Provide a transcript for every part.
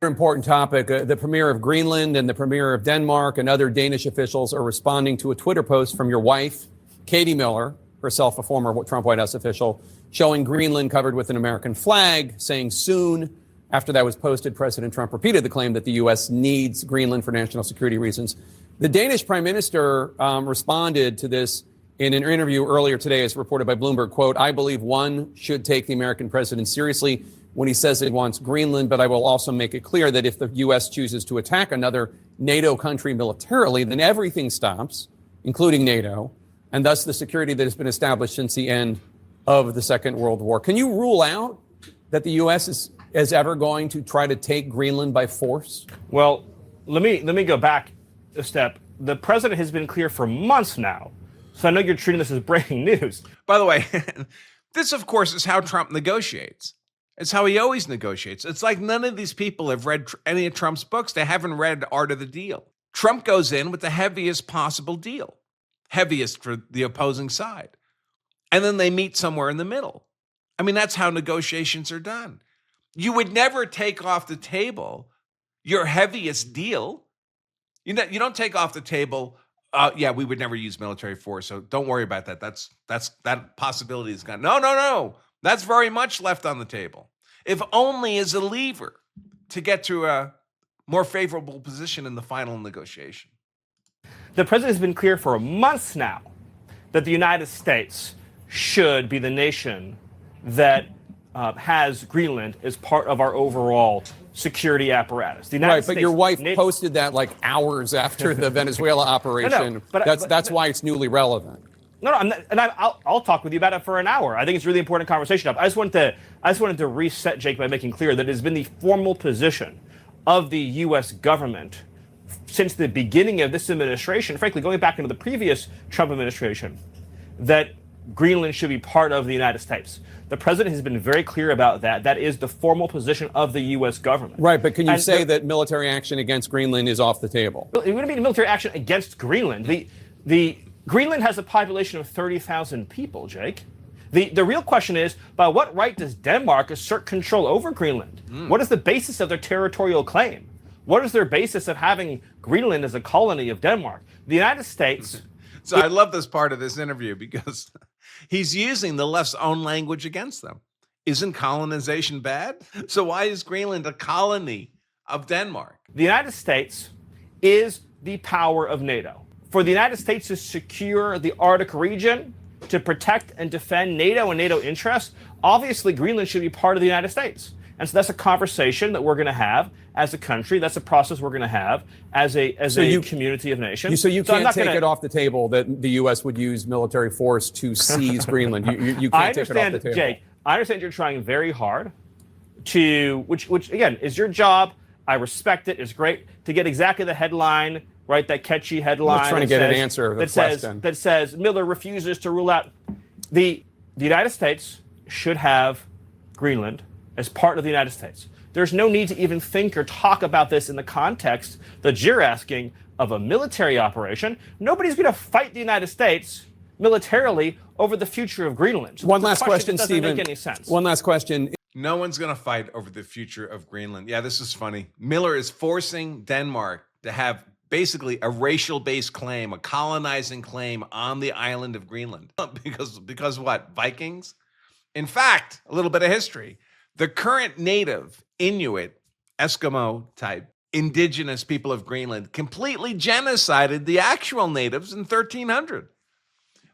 Important topic. The premier of Greenland and the premier of Denmark and other Danish officials are responding to a Twitter post from your wife, Katie Miller, herself a former Trump White House official, showing Greenland covered with an American flag, saying soon. After that was posted, President Trump repeated the claim that the U.S. needs Greenland for national security reasons. The Danish prime minister responded to this in an interview earlier today, as reported by Bloomberg, quote, "I believe one should take the American president seriously when he says it wants Greenland, but I will also make it clear that if the U.S. chooses to attack another NATO country militarily, then everything stops, including NATO, and thus the security that has been established since the end of the Second World War." Can you rule out that the U.S. is ever going to try to take Greenland by force? Well, let me go back a step. The president has been clear for months now, so I know you're treating this as breaking news. By the way, this, of course, is how Trump negotiates. It's how he always negotiates. It's like none of these people have read any of Trump's books. They haven't read Art of the Deal. Trump goes in with the heaviest possible deal, heaviest for the opposing side. And then they meet somewhere in the middle. I mean, that's how negotiations are done. You would never take off the table your heaviest deal. You don't take off the table, we would never use military force, so don't worry about that. That possibility is gone. No. That's very much left on the table, if only as a lever to get to a more favorable position in the final negotiation. The president has been clear for months now that the United States should be the nation that has Greenland as part of our overall security apparatus. The United Right, but States, your wife posted that like hours after the Venezuela operation. That's why it's newly relevant. No, I'll talk with you about it for an hour. I think it's a really important conversation. I just wanted to reset, Jake, by making clear that it has been the formal position of the U.S. government since the beginning of this administration, frankly, going back into the previous Trump administration, that Greenland should be part of the United States. The president has been very clear about that. That is the formal position of the U.S. government. Right, but can you say that military action against Greenland is off the table? It wouldn't be military action against Greenland. The Greenland has a population of 30,000 people, Jake. The real question is, by what right does Denmark assert control over Greenland? What is the basis of their territorial claim? What is their basis of having Greenland as a colony of Denmark? The United States... So I love this part of this interview because he's using the left's own language against them. Isn't colonization bad? So why is Greenland a colony of Denmark? The United States is the power of NATO. For the United States to secure the Arctic region, to protect and defend NATO and NATO interests, obviously Greenland should be part of the United States. And so that's a conversation that we're going to have as a country. That's a process we're going to have as a community of nations. So you can't take it off the table that the U.S. would use military force to seize Greenland. You can't take it off the table. Jake, I understand you're trying very hard to, which again, is your job. I respect it. It's great to get exactly the headline, right? That catchy headline. I'm trying to get an answer to the question. That says Miller refuses to rule out. The United States should have Greenland as part of the United States. There's no need to even think or talk about this in the context that you're asking of a military operation. Nobody's going to fight the United States militarily over the future of Greenland. One last question, Stephen. Doesn't make any sense. One last question. No one's going to fight over the future of Greenland. Yeah, this is funny. Miller is forcing Denmark to have basically a racial-based claim, a colonizing claim on the island of Greenland. Because what? Vikings? In fact, a little bit of history. The current native, Inuit, Eskimo type, indigenous people of Greenland completely genocided the actual natives in 1300.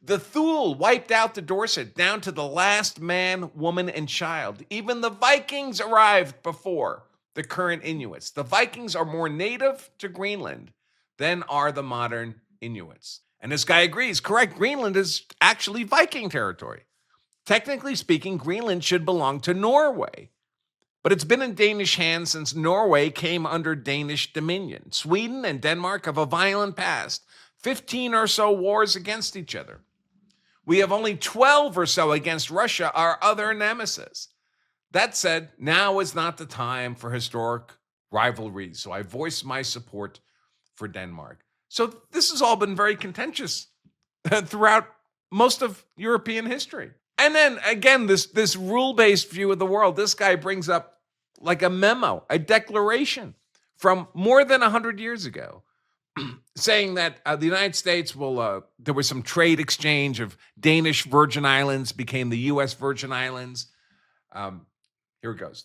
The Thule wiped out the Dorset down to the last man, woman, and child. Even the Vikings arrived before the current Inuits. The Vikings are more native to Greenland than are the modern Inuits. And this guy agrees, correct, Greenland is actually Viking territory. Technically speaking, Greenland should belong to Norway. But it's been in Danish hands since Norway came under Danish dominion. Sweden and Denmark have a violent past, 15 or so wars against each other. We have only 12 or so against Russia, our other nemesis. That said, now is not the time for historic rivalries, so I voice my support for Denmark. So this has all been very contentious throughout most of European history. And then again, this rule-based view of the world, this guy brings up like a memo, a declaration from more than 100 years ago saying that the United States will, there was some trade exchange of Danish Virgin Islands became the U.S. Virgin Islands. Here it goes.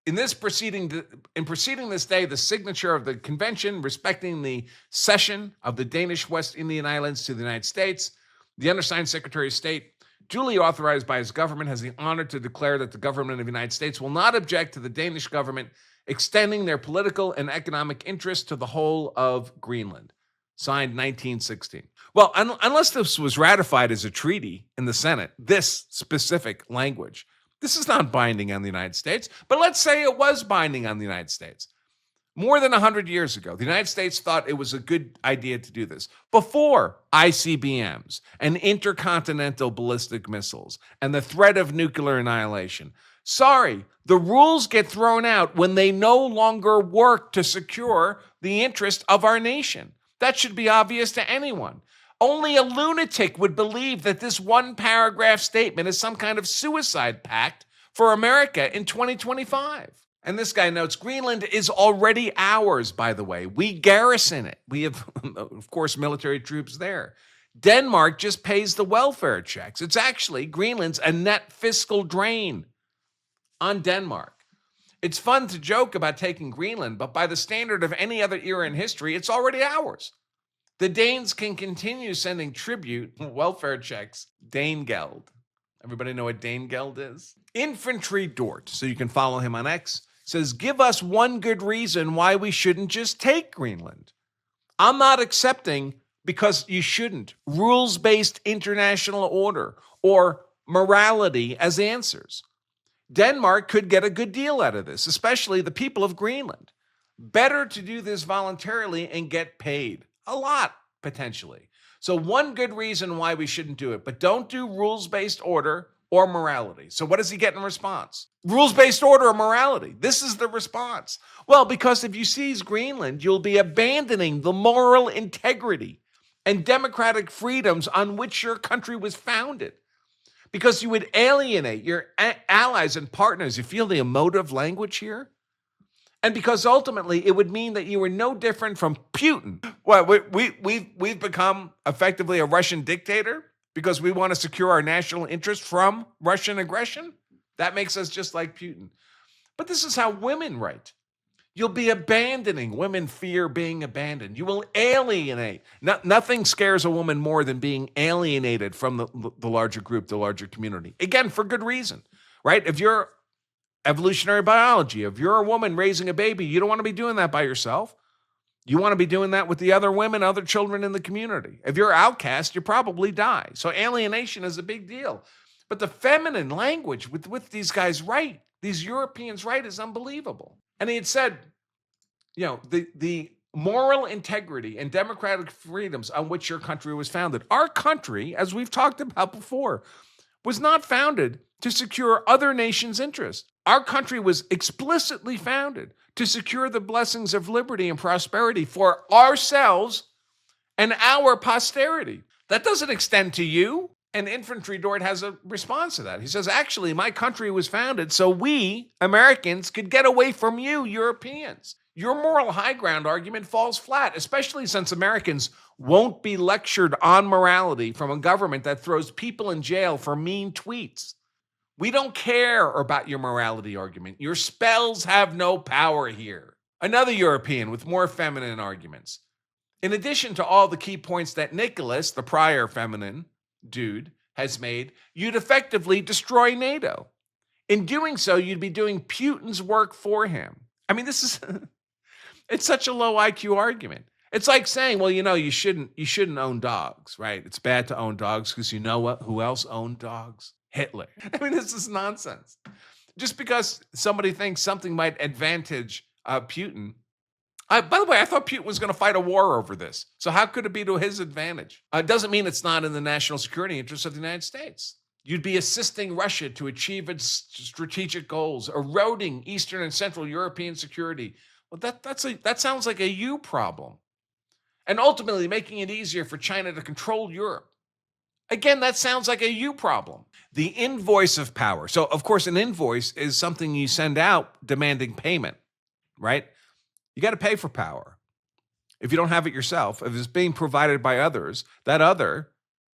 In preceding this day, the signature of the convention respecting the cession of the Danish West Indian Islands to the United States, the undersigned Secretary of State, duly authorized by his government, has the honor to declare that the government of the United States will not object to the Danish government extending their political and economic interests to the whole of Greenland. Signed 1916. Well, unless this was ratified as a treaty in the Senate, this specific language, this is not binding on the United States, but let's say it was binding on the United States. More than 100 years ago, the United States thought it was a good idea to do this. Before ICBMs and intercontinental ballistic missiles and the threat of nuclear annihilation. Sorry, the rules get thrown out when they no longer work to secure the interest of our nation. That should be obvious to anyone. Only a lunatic would believe that this one paragraph statement is some kind of suicide pact for America in 2025. And this guy notes, Greenland is already ours, by the way. We garrison it. We have, of course, military troops there. Denmark just pays the welfare checks. It's actually, Greenland's a net fiscal drain on Denmark. It's fun to joke about taking Greenland, but by the standard of any other era in history, it's already ours. The Danes can continue sending tribute, welfare checks, Danegeld. Everybody know what Danegeld is? Infantry Dort, so you can follow him on X, says, give us one good reason why we shouldn't just take Greenland. I'm not accepting, because you shouldn't, rules-based international order or morality as answers. Denmark could get a good deal out of this, especially the people of Greenland. Better to do this voluntarily and get paid. A lot, potentially. So one good reason why we shouldn't do it, but don't do rules-based order or morality. So what does he get in response? Rules-based order or morality. This is the response. Well, because if you seize Greenland, you'll be abandoning the moral integrity and democratic freedoms on which your country was founded. Because you would alienate your allies and partners. You feel the emotive language here? And because ultimately it would mean that you were no different from Putin. Well, we've become effectively a Russian dictator because we want to secure our national interest from Russian aggression? That makes us just like Putin. But this is how women write. You'll be abandoning. Women fear being abandoned. You will alienate. Nothing scares a woman more than being alienated from the larger group, the larger community. Again, for good reason, right? If you're evolutionary biology, if you're a woman raising a baby, you don't want to be doing that by yourself. You want to be doing that with the other women, other children in the community. If you're outcast, you probably die. So alienation is a big deal. But the feminine language with these guys write, these Europeans write, is unbelievable. And he had said, you know, the moral integrity and democratic freedoms on which your country was founded. Our country, as we've talked about before, was not founded to secure other nations' interests. Our country was explicitly founded to secure the blessings of liberty and prosperity for ourselves and our posterity. That doesn't extend to you. And Infantry Dort has a response to that. He says, actually, my country was founded so we, Americans, could get away from you, Europeans. Your moral high ground argument falls flat, especially since Americans won't be lectured on morality from a government that throws people in jail for mean tweets. We don't care about your morality argument. Your spells have no power here. Another European with more feminine arguments. In addition to all the key points that Nicholas, the prior feminine dude, has made, you'd effectively destroy NATO. In doing so, you'd be doing Putin's work for him. I mean, this is, it's such a low IQ argument. It's like saying, well, you know, you shouldn't own dogs, right? It's bad to own dogs because you know what? Who else owned dogs? Hitler. I mean, this is nonsense. Just because somebody thinks something might advantage Putin. By the way, I thought Putin was going to fight a war over this. So how could it be to his advantage? It doesn't mean it's not in the national security interests of the United States. You'd be assisting Russia to achieve its strategic goals, eroding Eastern and Central European security. Well, that sounds like a you problem. And ultimately making it easier for China to control Europe. Again, that sounds like a you problem. The invoice of power. So, of course, an invoice is something you send out demanding payment, right? You got to pay for power. If you don't have it yourself, if it's being provided by others, that other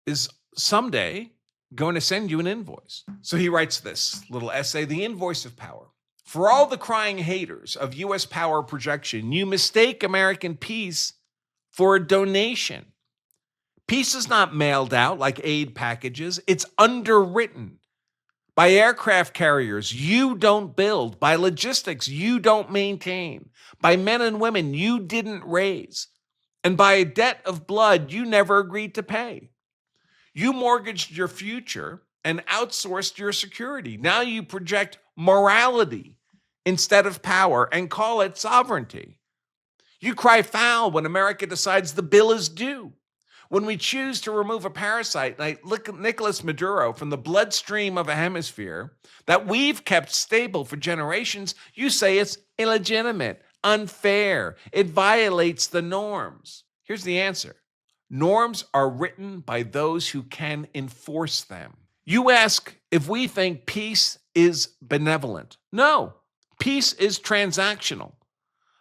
is someday going to send you an invoice. So he writes this little essay, The Invoice of Power. For all the crying haters of U.S. power projection, you mistake American peace for a donation. Peace is not mailed out like aid packages. It's underwritten by aircraft carriers you don't build, by logistics you don't maintain, by men and women you didn't raise, and by a debt of blood you never agreed to pay. You mortgaged your future and outsourced your security. Now you project morality instead of power and call it sovereignty. You cry foul when America decides the bill is due. When we choose to remove a parasite like Nicolas Maduro from the bloodstream of a hemisphere that we've kept stable for generations, you say it's illegitimate, unfair, it violates the norms. Here's the answer. Norms are written by those who can enforce them. You ask if we think peace is benevolent. No, peace is transactional.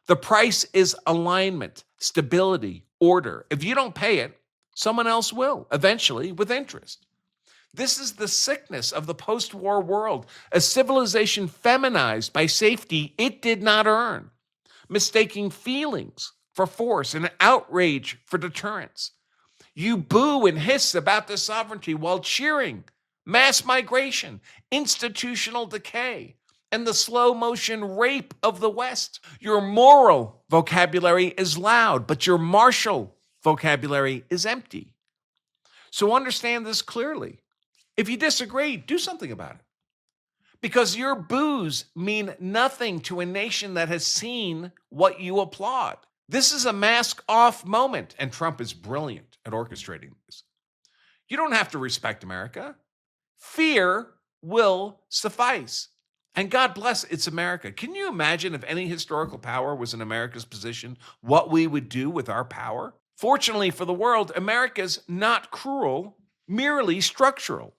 The price is alignment, stability, order. If you don't pay it, someone else will, eventually with interest. This is the sickness of the post-war world, a civilization feminized by safety it did not earn, mistaking feelings for force and outrage for deterrence. You boo and hiss about this sovereignty while cheering mass migration, institutional decay, and the slow motion rape of the West. Your moral vocabulary is loud, but your martial vocabulary is empty. So understand this clearly. If you disagree, do something about it. Because your boos mean nothing to a nation that has seen what you applaud. This is a mask-off moment, and Trump is brilliant at orchestrating this. You don't have to respect America. Fear will suffice. And God bless, it's America. Can you imagine if any historical power was in America's position, what we would do with our power? Fortunately for the world, America's not cruel, merely structural.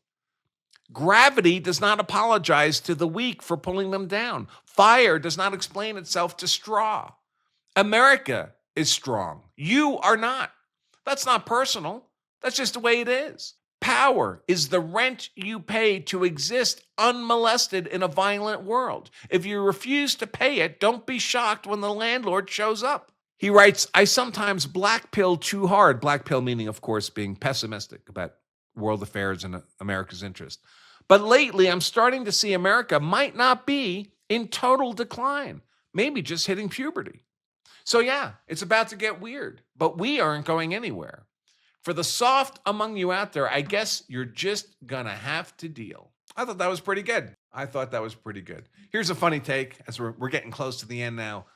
Gravity does not apologize to the weak for pulling them down. Fire does not explain itself to straw. America is strong. You are not. That's not personal. That's just the way it is. Power is the rent you pay to exist unmolested in a violent world. If you refuse to pay it, don't be shocked when the landlord shows up. He writes, I sometimes black pill too hard. Black pill meaning, of course, being pessimistic about world affairs and America's interest. But lately, I'm starting to see America might not be in total decline, maybe just hitting puberty. So yeah, it's about to get weird, but we aren't going anywhere. For the soft among you out there, I guess you're just gonna have to deal. I thought that was pretty good. Here's a funny take as we're getting close to the end now.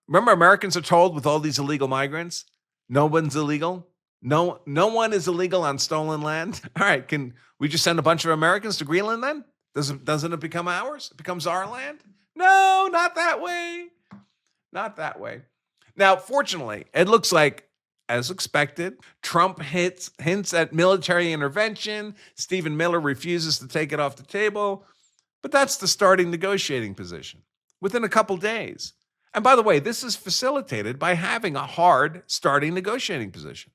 Remember, Americans are told with all these illegal migrants, no one's illegal. No one is illegal on stolen land. All right, can we just send a bunch of Americans to Greenland then? Doesn't it become ours? It becomes our land? No, not that way. Not that way. Now, fortunately, it looks like, as expected, Trump hints at military intervention. Stephen Miller refuses to take it off the table. But that's the starting negotiating position within a couple days. And by the way, this is facilitated by having a hard starting negotiating position.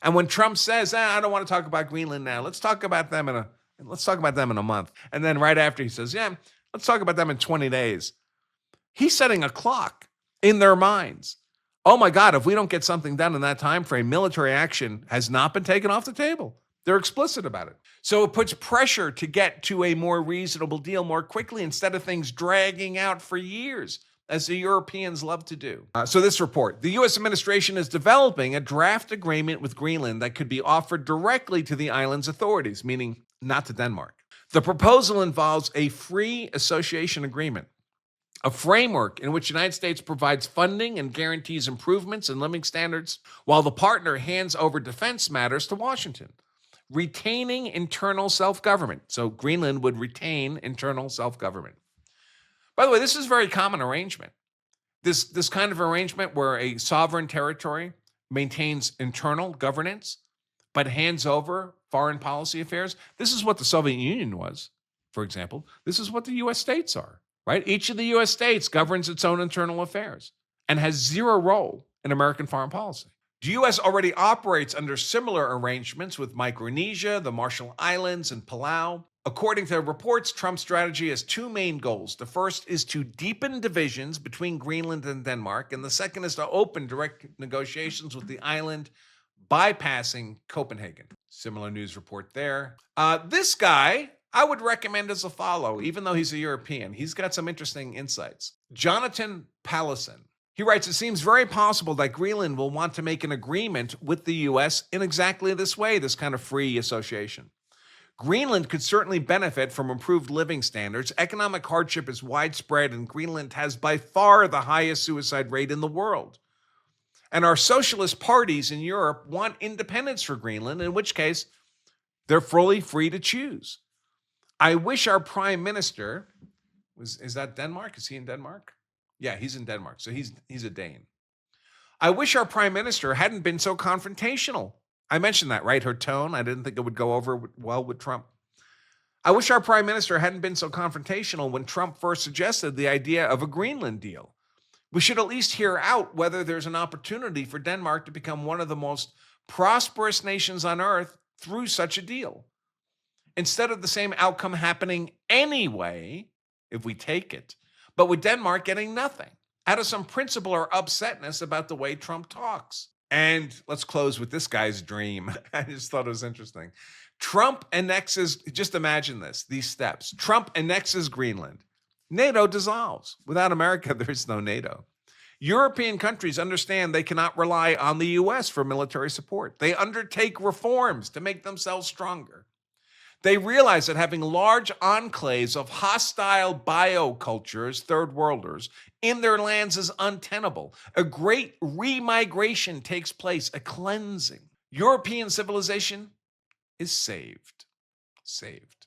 And when Trump says, I don't want to talk about Greenland now, let's talk about them in a month. And then right after he says, yeah, let's talk about them in 20 days. He's setting a clock in their minds. Oh my God, if we don't get something done in that time frame, military action has not been taken off the table. They're explicit about it. So it puts pressure to get to a more reasonable deal more quickly instead of things dragging out for years, as the Europeans love to do. So this report, the U.S. administration is developing a draft agreement with Greenland that could be offered directly to the island's authorities, meaning not to Denmark. The proposal involves a free association agreement, a framework in which the United States provides funding and guarantees improvements in living standards, while the partner hands over defense matters to Washington, retaining internal self-government. So Greenland would retain internal self-government. By the way, this is a very common arrangement. This kind of arrangement where a sovereign territory maintains internal governance, but hands over foreign policy affairs. This is what the Soviet Union was, for example. This is what the U.S. states are, right? Each of the U.S. states governs its own internal affairs and has zero role in American foreign policy. The U.S. already operates under similar arrangements with Micronesia, the Marshall Islands, and Palau. According to reports, Trump's strategy has two main goals. The first is to deepen divisions between Greenland and Denmark, and the second is to open direct negotiations with the island, bypassing Copenhagen. Similar news report there. This guy I would recommend as a follow, even though he's a European. He's got some interesting insights. Jonathan Pallison. He writes, it seems very possible that Greenland will want to make an agreement with the U.S. in exactly this way, this kind of free association. Greenland could certainly benefit from improved living standards. Economic hardship is widespread, and Greenland has by far the highest suicide rate in the world. And our socialist parties in Europe want independence for Greenland, in which case they're fully free to choose. I wish our prime minister, is that Denmark? Is he in Denmark? Yeah, he's in Denmark, so he's a Dane. I wish our prime minister hadn't been so confrontational. I mentioned that, right? Her tone, I didn't think it would go over well with Trump. I wish our prime minister hadn't been so confrontational when Trump first suggested the idea of a Greenland deal. We should at least hear out whether there's an opportunity for Denmark to become one of the most prosperous nations on earth through such a deal. Instead of the same outcome happening anyway, if we take it, but with Denmark getting nothing out of some principle or upsetness about the way Trump talks. And let's close with this guy's dream. I just thought it was interesting. Trump annexes, just imagine this, these steps. Trump annexes Greenland. NATO dissolves. Without America, there is no NATO. European countries understand they cannot rely on the U.S. for military support. They undertake reforms to make themselves stronger. They realize that having large enclaves of hostile biocultures, third worlders, in their lands is untenable. A great remigration takes place, a cleansing. European civilization is saved. Saved.